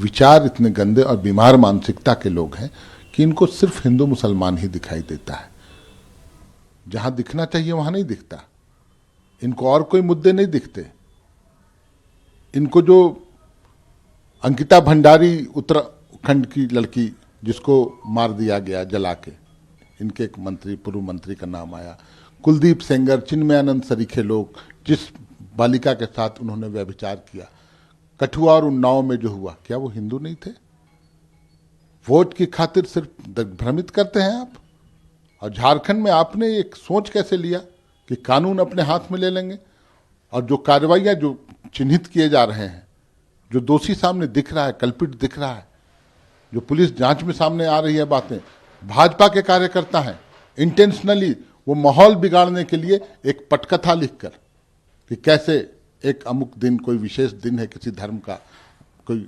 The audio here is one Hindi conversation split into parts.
विचार इतने गंदे और बीमार मानसिकता के लोग हैं कि इनको सिर्फ हिंदू मुसलमान ही दिखाई देता है। जहां दिखना चाहिए वहां नहीं दिखता। इनको और कोई मुद्दे नहीं दिखते। इनको जो अंकिता भंडारी उत्तराखंड की लड़की जिसको मार दिया गया जला के, इनके एक मंत्री, पूर्व मंत्री का नाम आया, कुलदीप सेंगर, चिन्मयानंद सरीखे लोग, जिस बालिका के साथ उन्होंने व्यभिचार किया, कठुआ और उन्नाव में जो हुआ, क्या वो हिंदू नहीं थे? वोट की खातिर सिर्फ भ्रमित करते हैं आप। और झारखंड में आपने एक सोच कैसे लिया कि कानून अपने हाथ में ले लेंगे, और जो कार्रवाइयां जो चिन्हित किए जा रहे हैं, जो दोषी सामने दिख रहा है, कल्पित दिख रहा है, जो पुलिस जांच में सामने आ रही है बातें, भाजपा के कार्यकर्ता हैं, इंटेंशनली वो माहौल बिगाड़ने के लिए एक पटकथा लिखकर कि कैसे एक अमुक दिन, कोई विशेष दिन है किसी धर्म का, कोई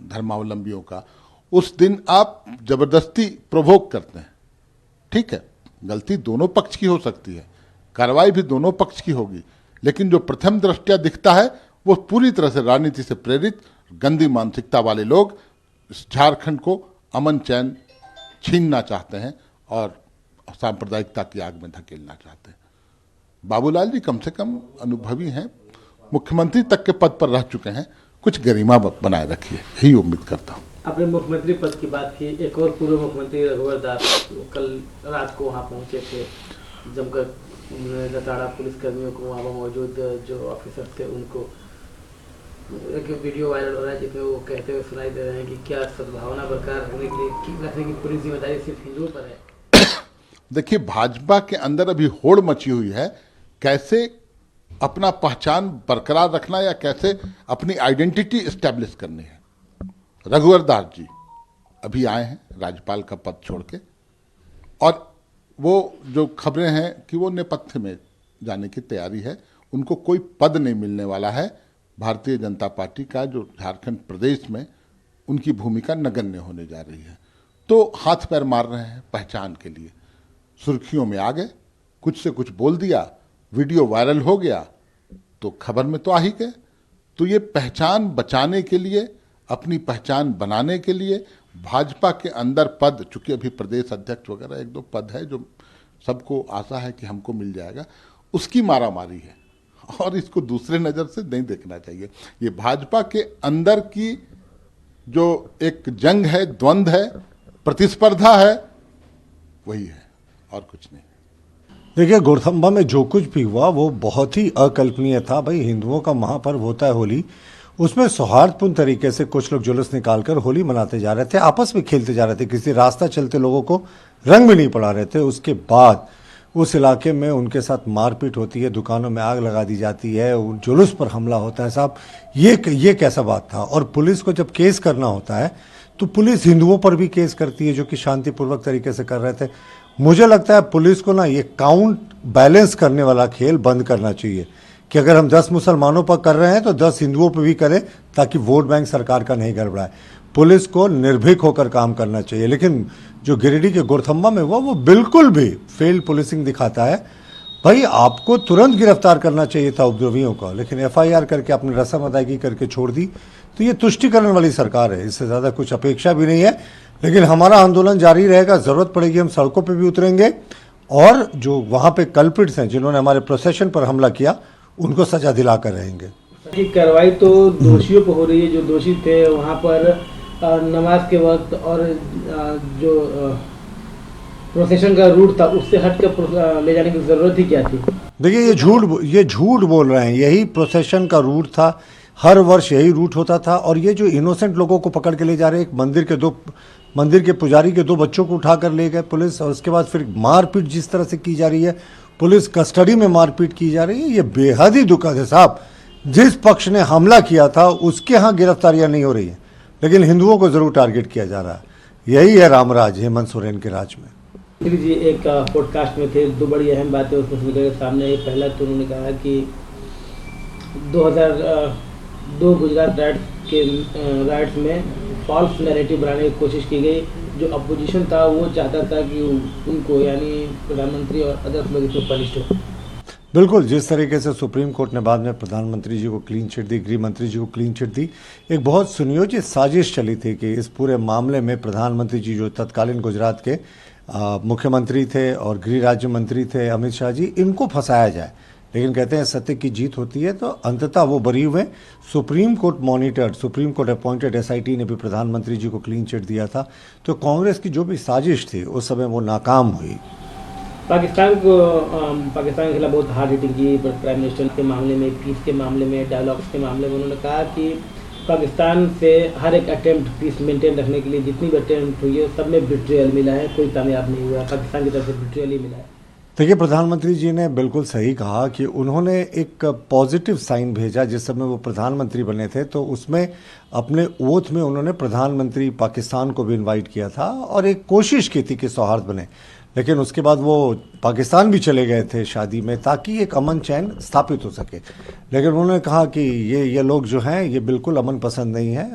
धर्मावलंबियों का, उस दिन आप जबरदस्ती प्रोवोक करते हैं। ठीक है, गलती दोनों पक्ष की हो सकती है, कार्रवाई भी दोनों पक्ष की होगी, लेकिन जो प्रथम दृष्टया दिखता है वो पूरी तरह से राजनीति से प्रेरित गंदी मानसिकता वाले लोग झारखंड को अमन चैन छीनना चाहते हैं और सांप्रदायिकता की आग में धकेलना चाहते हैं। बाबूलाल जी कम से कम अनुभवी हैं, मुख्यमंत्री तक के पद पर रह चुके हैं, कुछ गरिमा बनाए रखिए, यही उम्मीद करता हूँ। आपने मुख्यमंत्री पद की बात की, एक और पूर्व मुख्यमंत्री रघुवर दास कल रात को वहाँ पहुँचे थे, जमकर लताड़ा पुलिसकर्मियों को, वहाँ मौजूद जो ऑफिसर थे उनको, एक वीडियो वायरल हो रहा है जिसमें वो कहते हुए सुनाई दे रहे हैं कि क्या सद्भावना बरकरार रखने की पूरी जिम्मेदारी सिर्फ हिंदुओं पर है। देखिए, भाजपा के अंदर अभी होड़ मची हुई है, कैसे अपना पहचान बरकरार रखना या कैसे अपनी आइडेंटिटी एस्टेब्लिश करनी है। रघुवर दास जी अभी आए हैं राज्यपाल का पद छोड़ के, और वो जो खबरें हैं कि वो नेपथ्य में जाने की तैयारी है, उनको कोई पद नहीं मिलने वाला है। भारतीय जनता पार्टी का जो झारखंड प्रदेश में उनकी भूमिका नगण्य होने जा रही है, तो हाथ पैर मार रहे हैं पहचान के लिए, सुर्खियों में आ गए, कुछ से कुछ बोल दिया, वीडियो वायरल हो गया तो खबर में तो आ ही गए। तो ये पहचान बचाने के लिए, अपनी पहचान बनाने के लिए भाजपा के अंदर पद, चूंकि अभी प्रदेश अध्यक्ष वगैरह एक दो पद है जो सबको आशा है कि हमको मिल जाएगा, उसकी मारामारी है, और इसको दूसरे नज़र से नहीं देखना चाहिए। ये भाजपा के अंदर की जो एक जंग है, द्वंद्व है, प्रतिस्पर्धा है, वही है और कुछ नहीं। देखिए, गोरथम्बा में जो कुछ भी हुआ वो बहुत ही अकल्पनीय था। भाई, हिंदुओं का महापर्व होता है होली, उसमें सौहार्दपूर्ण तरीके से कुछ लोग जुलूस निकालकर होली मनाते जा रहे थे, आपस में खेलते जा रहे थे, किसी रास्ता चलते लोगों को रंग भी नहीं पड़ा रहे थे। उसके बाद उस इलाके में उनके साथ मारपीट होती है, दुकानों में आग लगा दी जाती है, उन जुलूस पर हमला होता है। साहब, ये कैसा बात था? और पुलिस को जब केस करना होता है तो पुलिस हिंदुओं पर भी केस करती है जो कि शांतिपूर्वक तरीके से कर रहे थे। मुझे लगता है पुलिस को ना ये काउंट बैलेंस करने वाला खेल बंद करना चाहिए कि अगर हम 10 मुसलमानों पर कर रहे हैं तो 10 हिंदुओं पर भी करें, ताकि वोट बैंक सरकार का नहीं गड़बड़ाए। पुलिस को निर्भीक होकर काम करना चाहिए। लेकिन जो गिरिडीह के गोरथम्बा में हुआ वो बिल्कुल भी फेल्ड पुलिसिंग दिखाता है। भाई, आपको तुरंत गिरफ्तार करना चाहिए था उपद्रवियों का, लेकिन FIR करके आपने रस्म अदायगी करके छोड़ दी। तो ये तुष्टिकरण वाली सरकार है, इससे ज़्यादा कुछ अपेक्षा भी नहीं है। लेकिन हमारा आंदोलन जारी रहेगा, ज़रूरत पड़ेगी हम सड़कों पर भी उतरेंगे, और जो वहाँ पे कल्प्रिट्स हैं जिन्होंने हमारे प्रोसेशन पर हमला किया उनको सजा दिला कर रहेंगे। कार्रवाई तो दोषियों पर हो रही है, जो दोषी थे वहाँ पर नमाज के वक्त, और जो प्रोसेशन का रूट था उससे हट कर ले जाने की जरूरत ही क्या थी? देखिए, ये झूठ बोल रहे हैं। यही प्रोसेशन का रूट था, हर वर्ष यही रूट होता था। और ये जो इनोसेंट लोगों को पकड़ के ले जा रहे हैं, एक मंदिर के पुजारी के 2 बच्चों को उठाकर ले गए पुलिस, और उसके बाद फिर मारपीट जिस तरह से की जा रही है, पुलिस कस्टडी में मारपीट की जा रही है, ये बेहद ही दुखद है साहब। जिस पक्ष ने हमला किया था उसके यहाँ गिरफ्तारियां नहीं हो रही है, लेकिन हिंदुओं को जरूर टारगेट किया जा रहा है। यही है रामराज, हेमंत सोरेन के राज में। जी, एक पॉडकास्ट में थे, 2 बड़ी अहम बातें उसमें निकल सामने। पहला तो उन्होंने कहा कि 2002 गुजरात राइट्स में फॉल्स नैरेटिव बनाने की कोशिश की गई। जो अपोजिशन था वो चाहता था कि उनको, यानी प्रधानमंत्री और अदर्स लोग इसमें पनिश्ड हो। बिल्कुल, जिस तरीके से सुप्रीम कोर्ट ने बाद में प्रधानमंत्री जी को क्लीन चिट दी, गृह मंत्री जी को क्लीन चिट दी, एक बहुत सुनियोजित साजिश चली थी कि इस पूरे मामले में प्रधानमंत्री जी जो तत्कालीन गुजरात के मुख्यमंत्री थे और गृह राज्य मंत्री थे अमित शाह जी, इनको फंसाया जाए। लेकिन कहते हैं सत्य की जीत होती है, तो अंततः वो बरी हुए। Supreme court monitored, supreme court appointed SIT ने भी प्रधानमंत्री जी को क्लीन चिट दिया था। तो कांग्रेस की जो भी साजिश थी उस समय वो नाकाम हुई। पाकिस्तान के खिलाफ बहुत हार्ड हिटिंग की प्राइम मिनिस्टर के मामले में, पीस के मामले में, डायलॉग्स के मामले में। उन्होंने कहा कि पाकिस्तान से हर एक अटेम्प्ट पीस मेंटेन रखने के लिए जितनी भी अटेम्प्ट हुई है सब में बिट्रियल मिला है, कोई कामयाब नहीं हुआ, पाकिस्तान की तरफ से बिट्रियल ही मिला है। देखिए, प्रधानमंत्री जी ने बिल्कुल सही कहा कि उन्होंने एक पॉजिटिव साइन भेजा। जिस समय वो प्रधानमंत्री बने थे तो उसमें अपने ओथ में उन्होंने प्रधानमंत्री पाकिस्तान को भी इनवाइट किया था और एक कोशिश की थी कि सौहार्द बने। लेकिन उसके बाद वो पाकिस्तान भी चले गए थे शादी में ताकि एक अमन चैन स्थापित हो सके। लेकिन उन्होंने कहा कि ये लोग जो हैं ये बिल्कुल अमन पसंद नहीं है,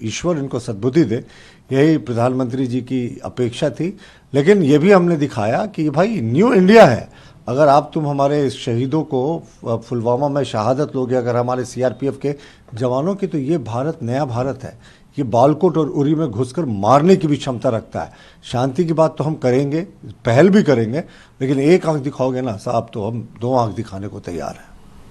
ईश्वर इनको सद्बुद्धि दे, यही प्रधानमंत्री जी की अपेक्षा थी। लेकिन ये भी हमने दिखाया कि भाई न्यू इंडिया है। अगर तुम हमारे शहीदों को पुलवामा में शहादत लोगे, अगर हमारे सीआरपीएफ के जवानों की, तो ये भारत नया भारत है। ये बालकोट और उरी में घुसकर मारने की भी क्षमता रखता है। शांति की बात तो हम करेंगे, पहल भी करेंगे, लेकिन एक आंख दिखाओगे ना साहब, तो हम दो आंख दिखाने को तैयार हैं।